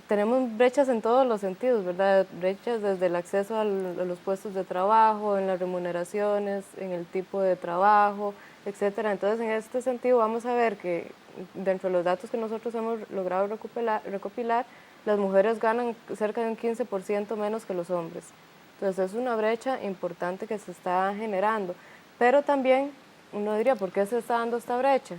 [SPEAKER 11] Tenemos brechas en todos los sentidos, ¿verdad? Brechas desde el acceso a los puestos de trabajo, en las remuneraciones, en el tipo de trabajo, etcétera. Entonces, en este sentido, vamos a ver que dentro de los datos que nosotros hemos logrado recopilar, las mujeres ganan cerca de un 15% menos que los hombres. Entonces, es una brecha importante que se está generando. Pero también, uno diría, ¿por qué se está dando esta brecha?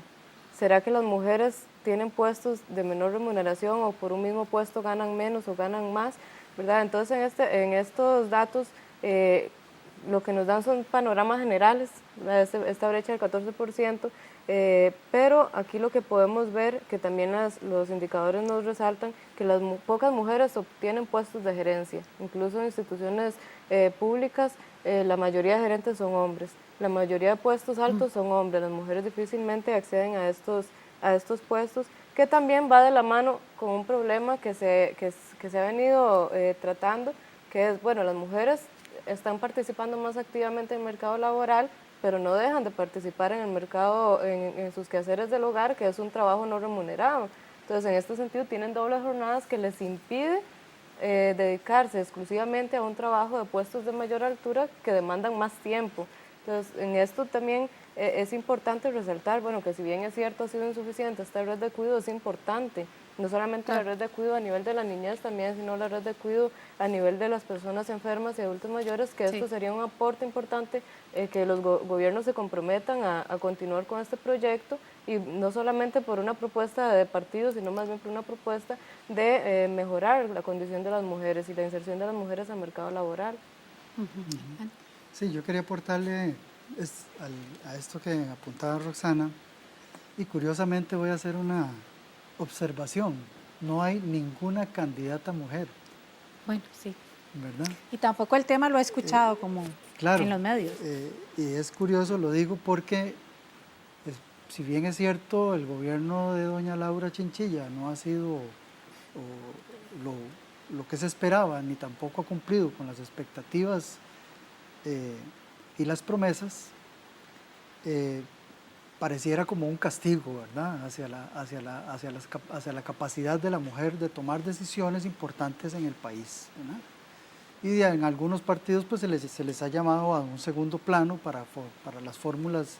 [SPEAKER 11] ¿Será que las mujeres tienen puestos de menor remuneración o por un mismo puesto ganan menos o ganan más, ¿verdad? Entonces en estos datos lo que nos dan son panoramas generales, esta brecha del 14%, Pero aquí lo que podemos ver, que también los indicadores nos resaltan, que las pocas mujeres obtienen puestos de gerencia. Incluso en instituciones públicas, la mayoría de gerentes son hombres. La mayoría de puestos altos son hombres. Las mujeres difícilmente acceden a estos puestos, que también va de la mano con un problema que se ha venido tratando, que es, bueno, las mujeres están participando más activamente en el mercado laboral, pero no dejan de participar en el mercado, en sus quehaceres del hogar, que es un trabajo no remunerado. Entonces, en este sentido, tienen dobles jornadas que les impide dedicarse exclusivamente a un trabajo de puestos de mayor altura que demandan más tiempo. Entonces, en esto también es importante resaltar, bueno, que si bien es cierto ha sido insuficiente, esta red de cuidado es importante, no solamente la red de cuidado a nivel de la niñez también, sino la red de cuidado a nivel de las personas enfermas y adultos mayores, que esto sería un aporte importante, que los gobiernos se comprometan a continuar con este proyecto, y no solamente por una propuesta de partido, sino más bien por una propuesta de mejorar la condición de las mujeres y la inserción de las mujeres al mercado laboral.
[SPEAKER 12] Sí, yo quería aportarle a esto que apuntaba Roxana, y curiosamente voy a hacer una observación. No hay ninguna candidata mujer.
[SPEAKER 9] Bueno, sí.
[SPEAKER 12] ¿Verdad?
[SPEAKER 9] Y tampoco el tema lo he escuchado como
[SPEAKER 12] claro,
[SPEAKER 9] en los medios.
[SPEAKER 12] Y es curioso, lo digo porque, si bien es cierto, el gobierno de doña Laura Chinchilla no ha sido lo que se esperaba, ni tampoco ha cumplido con las expectativas y las promesas, pareciera como un castigo, ¿verdad?, hacia la capacidad de la mujer de tomar decisiones importantes en el país, ¿verdad? Y en algunos partidos pues se les ha llamado a un segundo plano para las fórmulas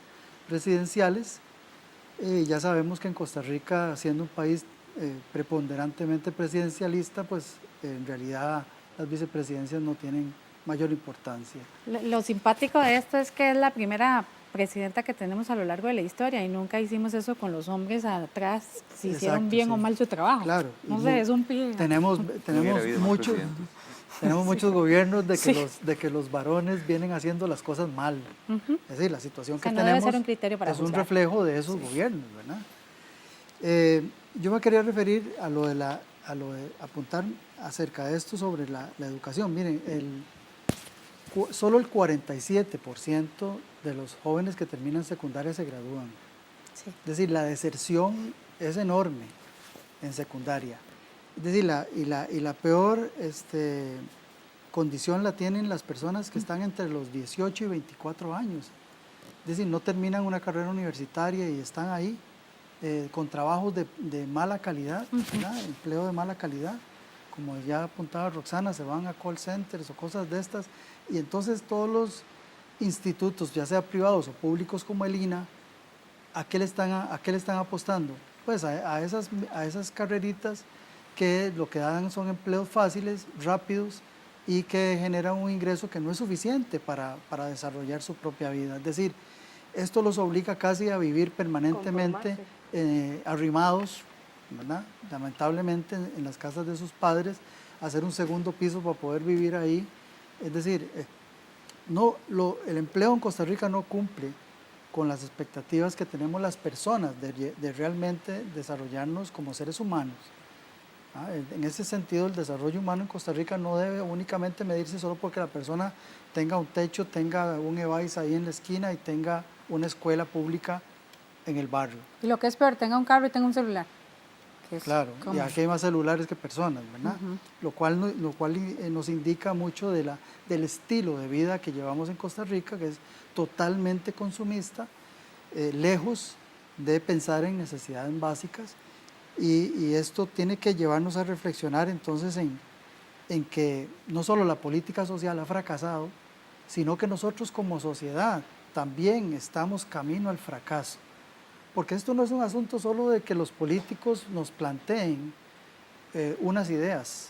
[SPEAKER 12] presidenciales. Ya sabemos que en Costa Rica, siendo un país preponderantemente presidencialista, pues en realidad las vicepresidencias no tienen mayor importancia.
[SPEAKER 9] Lo simpático de esto es que es la primera presidenta que tenemos a lo largo de la historia, y nunca hicimos eso con los hombres atrás, si hicieron bien o mal su trabajo.
[SPEAKER 12] Claro.
[SPEAKER 9] No sé, es un pie.
[SPEAKER 12] Tenemos muchos gobiernos de que los varones vienen haciendo las cosas mal. Es decir, la situación que
[SPEAKER 9] no
[SPEAKER 12] tenemos
[SPEAKER 9] debe ser un criterio para
[SPEAKER 12] es
[SPEAKER 9] juzgar.
[SPEAKER 12] un reflejo de esos gobiernos, ¿verdad? Yo me quería referir a lo de apuntar acerca de esto sobre la educación. Miren, solo el 47% de los jóvenes que terminan secundaria se gradúan.
[SPEAKER 9] Sí.
[SPEAKER 12] Es decir, la deserción es enorme en secundaria. Es decir, la peor condición la tienen las personas que están entre los 18 y 24 años. Es decir, no terminan una carrera universitaria y están ahí con trabajos de mala calidad, ¿verdad? Empleo de mala calidad. Como ya apuntaba Roxana, se van a call centers o cosas de estas, y entonces todos los institutos, ya sea privados o públicos como el INA, ¿a qué le están apostando? Pues a esas carreritas que lo que dan son empleos fáciles, rápidos, y que generan un ingreso que no es suficiente para desarrollar su propia vida. Es decir, esto los obliga casi a vivir permanentemente arrimados, ¿verdad?, lamentablemente en las casas de sus padres, hacer un segundo piso para poder vivir ahí. Es decir, el empleo en Costa Rica no cumple con las expectativas que tenemos las personas de realmente desarrollarnos como seres humanos. En ese sentido, el desarrollo humano en Costa Rica no debe únicamente medirse solo porque la persona tenga un techo, tenga un EVAIS ahí en la esquina y tenga una escuela pública en el barrio.
[SPEAKER 9] Y lo que es peor, tenga un carro y tenga un celular.
[SPEAKER 12] Claro, y aquí hay más celulares que personas, ¿verdad? Lo cual nos indica mucho del estilo de vida que llevamos en Costa Rica, que es totalmente consumista, lejos de pensar en necesidades básicas, y esto tiene que llevarnos a reflexionar entonces en que no solo la política social ha fracasado, sino que nosotros como sociedad también estamos camino al fracaso. Porque esto no es un asunto solo de que los políticos nos planteen unas ideas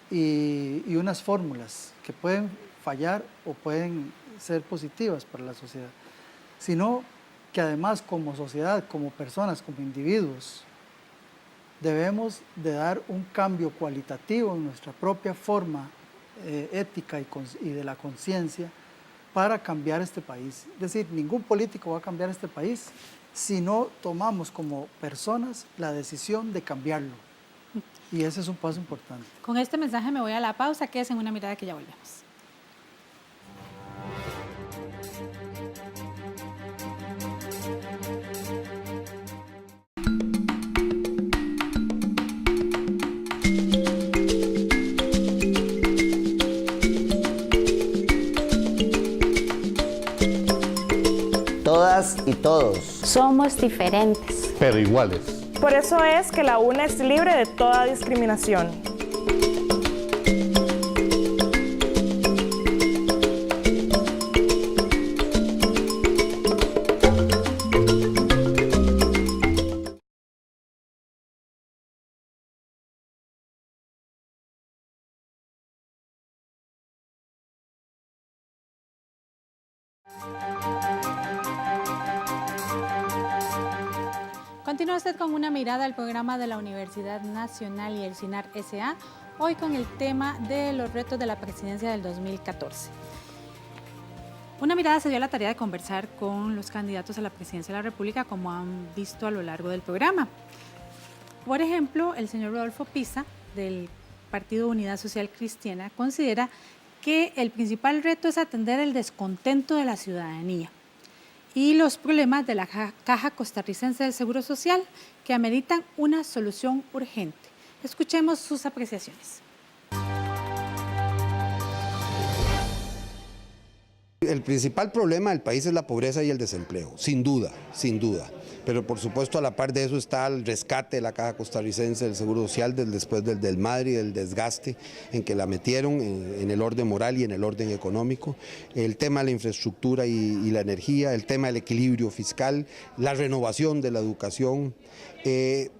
[SPEAKER 12] y unas fórmulas que pueden fallar o pueden ser positivas para la sociedad, sino que además como sociedad, como personas, como individuos, debemos de dar un cambio cualitativo en nuestra propia forma ética y de la conciencia para cambiar este país. Es decir, ningún político va a cambiar este país, si no tomamos como personas la decisión de cambiarlo. Y ese es un paso importante.
[SPEAKER 9] Con este mensaje me voy a la pausa, quédense en Una Mirada que ya volvemos.
[SPEAKER 2] Todas y todos
[SPEAKER 14] Somos diferentes.
[SPEAKER 1] pero iguales.
[SPEAKER 16] Por eso es que la UNA es libre de toda discriminación.
[SPEAKER 9] Continúa usted con Una Mirada al programa de la Universidad Nacional y el CINAR S.A., hoy con el tema de los retos de la presidencia del 2014. Una Mirada se dio a la tarea de conversar con los candidatos a la presidencia de la República, como han visto a lo largo del programa. Por ejemplo, el señor Rodolfo Pisa, del Partido Unidad Social Cristiana, considera que el principal reto es atender el descontento de la ciudadanía y los problemas de la Caja Costarricense del Seguro Social que ameritan una solución urgente. Escuchemos sus apreciaciones.
[SPEAKER 5] El principal problema del país es la pobreza y el desempleo, sin duda, sin duda. Pero por supuesto a la par de eso está el rescate de la Caja Costarricense del Seguro Social después del Madrid, del desgaste en que la metieron en el orden moral y en el orden económico, el tema de la infraestructura y la energía, el tema del equilibrio fiscal, la renovación de la educación, el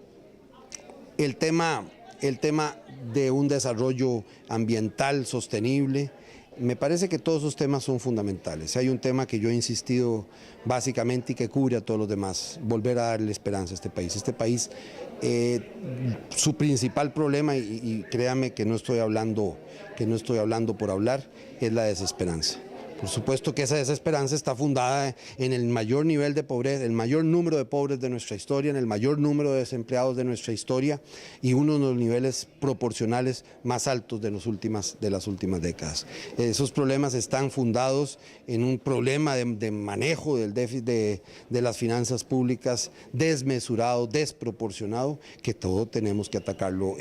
[SPEAKER 5] tema de un desarrollo ambiental sostenible. Me parece que todos esos temas son fundamentales. Hay un tema que yo he insistido básicamente y que cubre a todos los demás, volver a darle esperanza a este país. Este país, su principal problema, y créame que no estoy hablando por hablar, es la desesperanza. Por supuesto que esa desesperanza está fundada en el mayor nivel de pobreza, el mayor número de pobres de nuestra historia, en el mayor número de desempleados de nuestra historia y uno de los niveles proporcionales más altos de las últimas décadas. Esos problemas están fundados en un problema de manejo del déficit de las finanzas públicas desmesurado, desproporcionado, que todos tenemos que atacarlo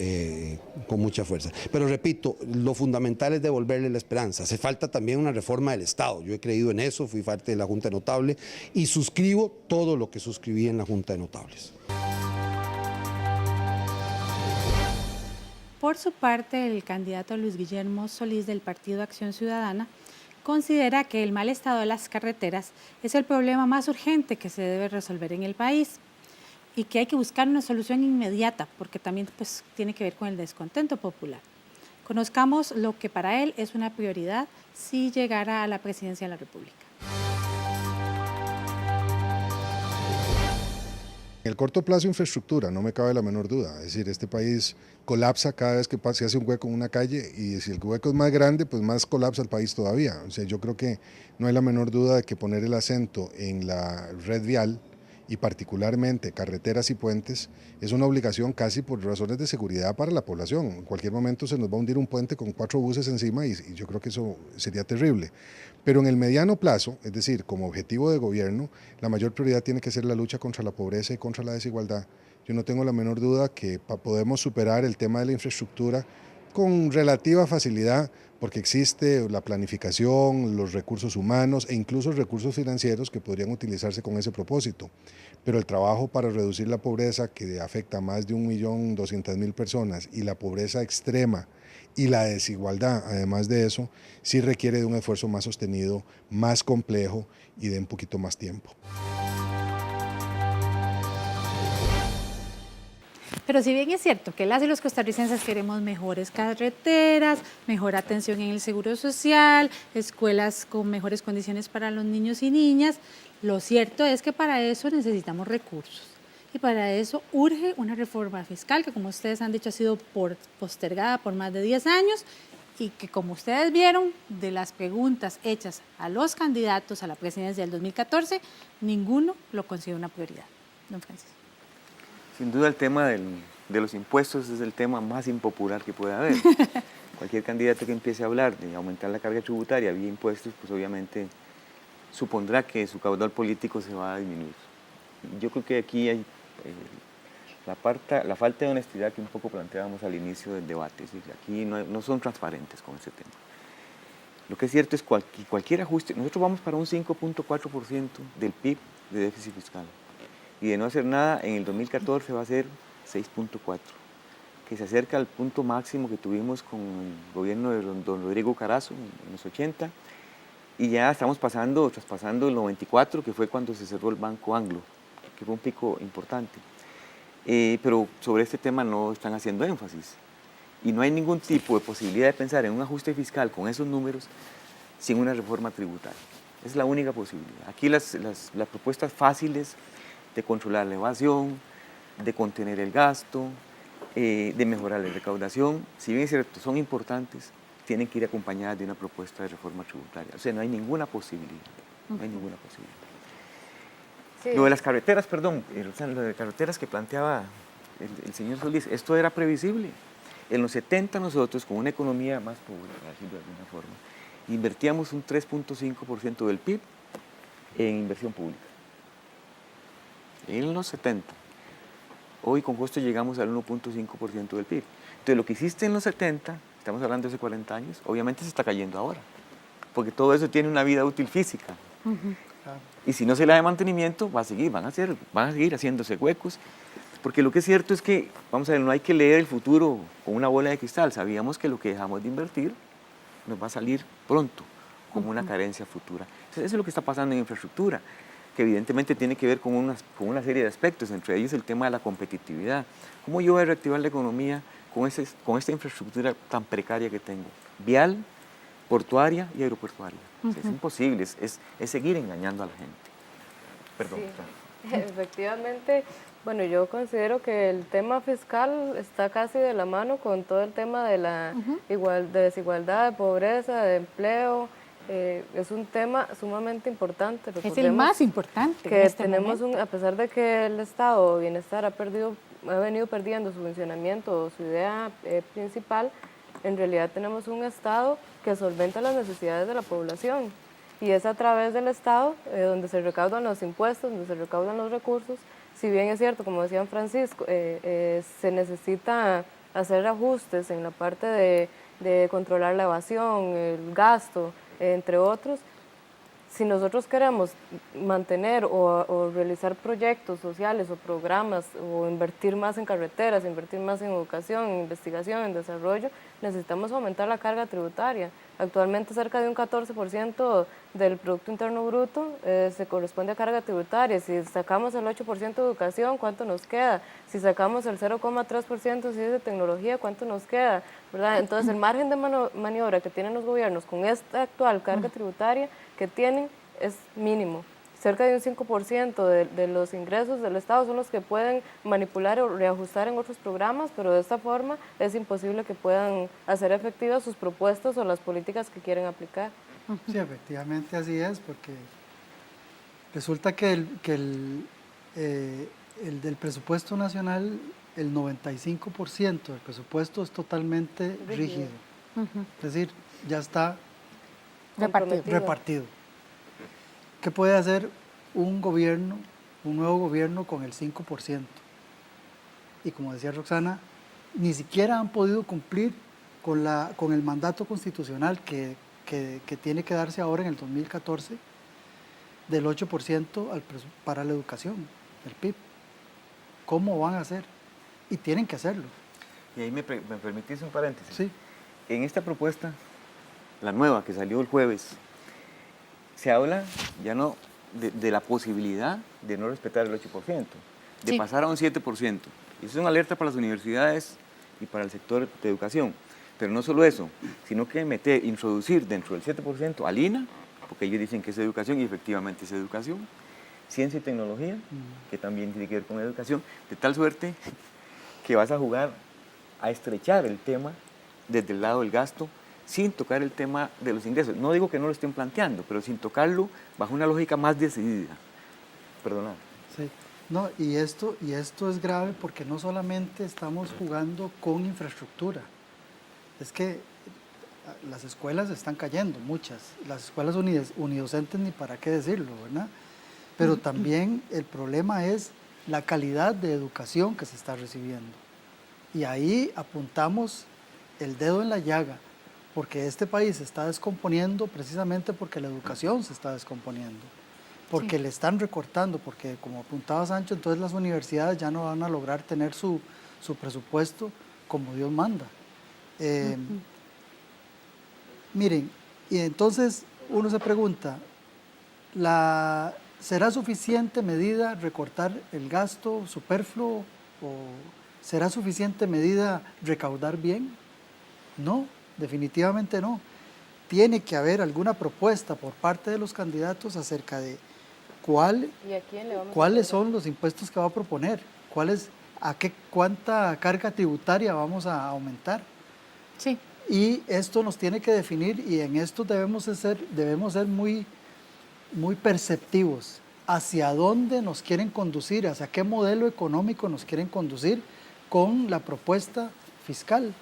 [SPEAKER 5] con mucha fuerza. Pero repito, lo fundamental es devolverle la esperanza. Hace falta también una reforma del Estado. Yo he creído en eso, fui parte de la Junta de Notables y suscribo todo lo que suscribí en la Junta de Notables.
[SPEAKER 9] Por su parte, el candidato Luis Guillermo Solís del Partido Acción Ciudadana considera que el mal estado de las carreteras es el problema más urgente que se debe resolver en el país y que hay que buscar una solución inmediata porque también tiene que ver con el descontento popular. Conozcamos lo que para él es una prioridad si llegara a la presidencia de la República.
[SPEAKER 8] En el corto plazo, infraestructura, no me cabe la menor duda. Es decir, este país colapsa cada vez que se hace un hueco en una calle y si el hueco es más grande, pues más colapsa el país todavía. O sea, yo creo que no hay la menor duda de que poner el acento en la red vial y particularmente carreteras y puentes, es una obligación casi por razones de seguridad para la población. En cualquier momento se nos va a hundir un puente con 4 buses encima y yo creo que eso sería terrible. Pero en el mediano plazo, es decir, como objetivo de gobierno, la mayor prioridad tiene que ser la lucha contra la pobreza y contra la desigualdad. Yo no tengo la menor duda que podemos superar el tema de la infraestructura con relativa facilidad, porque existe la planificación, los recursos humanos e incluso recursos financieros que podrían utilizarse con ese propósito. Pero el trabajo para reducir la pobreza, que afecta a más de 1.200.000 personas, y la pobreza extrema y la desigualdad, además de eso, sí requiere de un esfuerzo más sostenido, más complejo y de un poquito más tiempo.
[SPEAKER 9] Pero si bien es cierto que las y los costarricenses queremos mejores carreteras, mejor atención en el seguro social, escuelas con mejores condiciones para los niños y niñas, lo cierto es que para eso necesitamos recursos. Y para eso urge una reforma fiscal que, como ustedes han dicho, ha sido postergada por más de 10 años y que, como ustedes vieron, de las preguntas hechas a los candidatos a la presidencia del 2014, ninguno lo considera una prioridad. Don Francisco.
[SPEAKER 10] Sin duda el tema de los impuestos es el tema más impopular que puede haber. Cualquier candidato que empiece a hablar de aumentar la carga tributaria vía impuestos, pues obviamente supondrá que su caudal político se va a disminuir. Yo creo que aquí hay la falta de honestidad que un poco planteábamos al inicio del debate. Es decir, aquí no son transparentes con ese tema. Lo que es cierto es que cualquier ajuste, nosotros vamos para un 5.4% del PIB de déficit fiscal. Y de no hacer nada, en el 2014 va a ser 6.4%, que se acerca al punto máximo que tuvimos con el gobierno de don Rodrigo Carazo en los 80, y ya estamos traspasando el 94, que fue cuando se cerró el Banco Anglo, que fue un pico importante. Pero sobre este tema no están haciendo énfasis, y no hay ningún tipo de posibilidad de pensar en un ajuste fiscal con esos números sin una reforma tributaria. Es la única posibilidad. Aquí las propuestas fáciles de controlar la evasión, de contener el gasto, de mejorar la recaudación, si bien es cierto, son importantes, tienen que ir acompañadas de una propuesta de reforma tributaria. O sea, no hay ninguna posibilidad, no hay ninguna posibilidad. Sí. Lo de las carreteras, perdón, lo de carreteras que planteaba el señor Solís, esto era previsible. En los 70 nosotros, con una economía más pobre, por decirlo de alguna forma, invertíamos un 3.5% del PIB en inversión pública. En los 70. Hoy con costo llegamos al 1.5% del PIB. Entonces lo que hiciste en los 70, estamos hablando de hace 40 años, obviamente se está cayendo ahora, porque todo eso tiene una vida útil física. Y si no se le da mantenimiento, van a seguir haciéndose huecos, porque lo que es cierto es que, vamos a ver, no hay que leer el futuro con una bola de cristal. Sabíamos que lo que dejamos de invertir nos va a salir pronto, como una carencia futura. Entonces, eso es lo que está pasando en infraestructura, que evidentemente tiene que ver con una serie de aspectos, entre ellos el tema de la competitividad. ¿Cómo yo voy a reactivar la economía con esta infraestructura tan precaria que tengo? Vial, portuaria y aeroportuaria. O sea, es imposible, es seguir engañando a la gente. Perdón.
[SPEAKER 11] Sí, efectivamente, bueno, yo considero que el tema fiscal está casi de la mano con todo el tema de la desigualdad, de pobreza, de empleo. Es un tema sumamente importante.
[SPEAKER 9] Es el más importante.
[SPEAKER 11] Que tenemos a pesar de que el Estado de Bienestar ha venido perdiendo su funcionamiento o su idea principal, en realidad tenemos un Estado que solventa las necesidades de la población, y es a través del Estado donde se recaudan los impuestos, donde se recaudan los recursos. Si bien es cierto, como decía Francisco, se necesita hacer ajustes en la parte de controlar la evasión, el gasto, entre otros. Si nosotros queremos mantener o realizar proyectos sociales o programas, o invertir más en carreteras, invertir más en educación, en investigación, en desarrollo, necesitamos aumentar la carga tributaria. Actualmente cerca de un 14% del Producto Interno Bruto se corresponde a carga tributaria. Si sacamos el 8% de educación, ¿cuánto nos queda? Si sacamos el 0,3% si es de tecnología, ¿cuánto nos queda? ¿Verdad? Entonces el margen de maniobra que tienen los gobiernos con esta actual carga tributaria que tienen es mínimo. Cerca de un 5% de los ingresos del Estado son los que pueden manipular o reajustar en otros programas, pero de esta forma es imposible que puedan hacer efectivas sus propuestas o las políticas que quieren aplicar.
[SPEAKER 12] Sí, efectivamente así es, porque resulta que el del presupuesto nacional, el 95% del presupuesto es totalmente rígido. Es decir, ya está repartido. ¿Qué puede hacer un nuevo gobierno con el 5%? Y como decía Roxana, ni siquiera han podido cumplir con el mandato constitucional que tiene que darse ahora en el 2014 del 8% para la educación, el PIB. ¿Cómo van a hacer? Y tienen que hacerlo.
[SPEAKER 10] Y ahí me permitís un paréntesis.
[SPEAKER 12] Sí.
[SPEAKER 10] En esta propuesta, la nueva que salió el jueves, se habla ya no de la posibilidad de no respetar el 8%, de pasar a un 7%. Y eso es una alerta para las universidades y para el sector de educación. Pero no solo eso, sino que introducir dentro del 7% al INA, porque ellos dicen que es educación y efectivamente es educación, ciencia y tecnología, que también tiene que ver con educación, de tal suerte que vas a jugar a estrechar el tema desde el lado del gasto sin tocar el tema de los ingresos. No digo que no lo estén planteando, pero sin tocarlo bajo una lógica más decidida. Perdona.
[SPEAKER 12] Sí. No, y esto es grave porque no solamente estamos jugando con infraestructura, es que las escuelas están cayendo, muchas, las escuelas unidocentes ni para qué decirlo, ¿verdad? Pero también el problema es la calidad de educación que se está recibiendo. Y ahí apuntamos el dedo en la llaga, porque este país se está descomponiendo precisamente porque la educación se está descomponiendo, porque le están recortando, porque como apuntaba Sancho, entonces las universidades ya no van a lograr tener su presupuesto como Dios manda. Miren, y entonces uno se pregunta, ¿será suficiente medida recortar el gasto superfluo o será suficiente medida recaudar bien? No, definitivamente no. Tiene que haber alguna propuesta por parte de los candidatos acerca de cuáles son los impuestos que va a proponer, cuánta carga tributaria vamos a aumentar.
[SPEAKER 9] Sí.
[SPEAKER 12] Y esto nos tiene que definir y en esto debemos ser muy perceptivos hacia dónde nos quieren conducir, hacia qué modelo económico nos quieren conducir con la propuesta fiscal.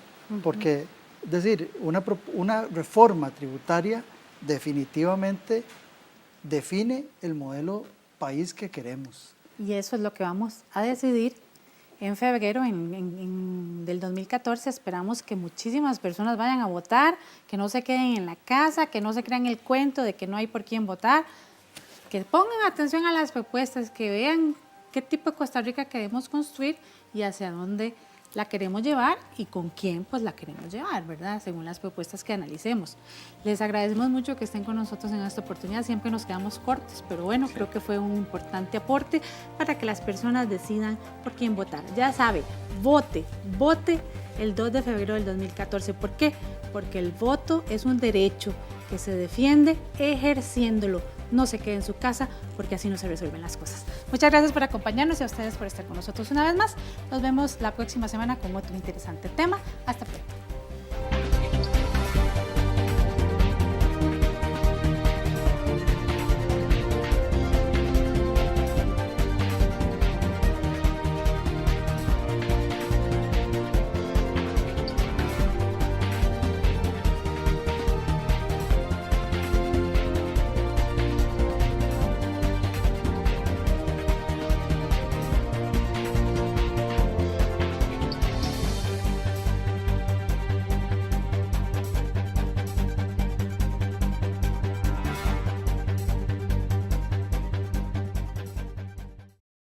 [SPEAKER 12] Porque, es decir, una reforma tributaria definitivamente define el modelo país que queremos.
[SPEAKER 9] Y eso es lo que vamos a decidir en febrero del 2014. Esperamos que muchísimas personas vayan a votar, que no se queden en la casa, que no se crean el cuento de que no hay por quién votar, que pongan atención a las propuestas, que vean qué tipo de Costa Rica queremos construir y hacia dónde la queremos llevar y con quién pues la queremos llevar, ¿verdad? Según las propuestas que analicemos. Les agradecemos mucho que estén con nosotros en esta oportunidad, siempre nos quedamos cortos, pero bueno, creo que fue un importante aporte para que las personas decidan por quién votar. Ya sabe, vote el 2 de febrero del 2014. ¿Por qué? Porque el voto es un derecho que se defiende ejerciéndolo. No se quede en su casa porque así no se resuelven las cosas. Muchas gracias por acompañarnos y a ustedes por estar con nosotros una vez más. Nos vemos la próxima semana con otro interesante tema. Hasta pronto.